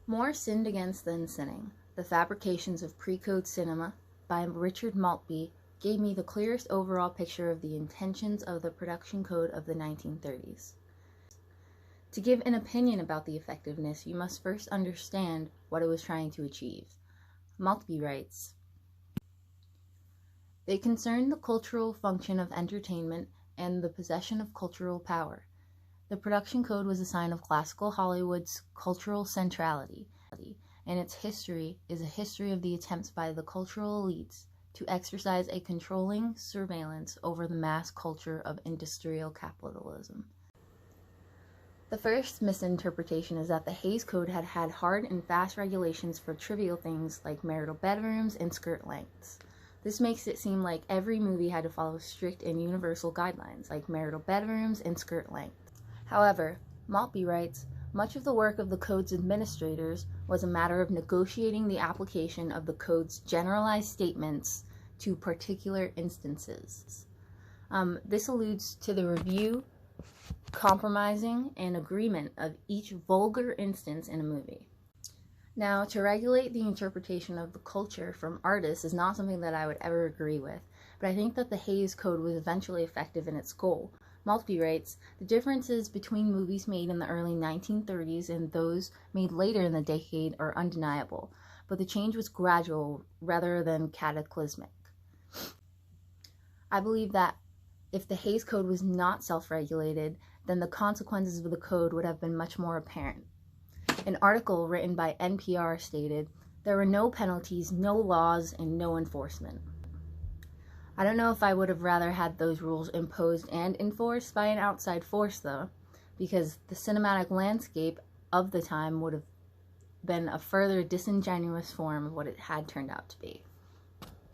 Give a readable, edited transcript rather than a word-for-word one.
More Sinned Against Than Sinning, The Fabrications of Pre-Code Cinema by Richard Maltby gave me the clearest overall picture of the intentions of the production code of the 1930s. To give an opinion about the effectiveness, you must first understand what it was trying to achieve. Maltby writes, "They concerned the cultural function of entertainment and the possession of cultural power. The production code was a sign of classical Hollywood's cultural centrality, and its history is a history of the attempts by the cultural elites to exercise a controlling surveillance over the mass culture of industrial capitalism." The first misinterpretation is that the Hays Code had hard and fast regulations for trivial things like marital bedrooms and skirt lengths. This makes it seem like every movie had to follow strict and universal guidelines, like marital bedrooms and skirt length. However, Maltby writes, much of the work of the Code's administrators was a matter of negotiating the application of the Code's generalized statements to particular instances. This alludes to the review, compromising, and agreement of each vulgar instance in a movie. Now, to regulate the interpretation of the culture from artists is not something that I would ever agree with, but I think that the Hays Code was eventually effective in its goal. Maltby writes, "The differences between movies made in the early 1930s and those made later in the decade are undeniable, but the change was gradual rather than cataclysmic. I believe that if the Hays Code was not self-regulated, then the consequences of the code would have been much more apparent." An article written by NPR stated, "There were no penalties, no laws, and no enforcement." I don't know if I would have rather had those rules imposed and enforced by an outside force, though, because the cinematic landscape of the time would have been a further disingenuous form of what it had turned out to be.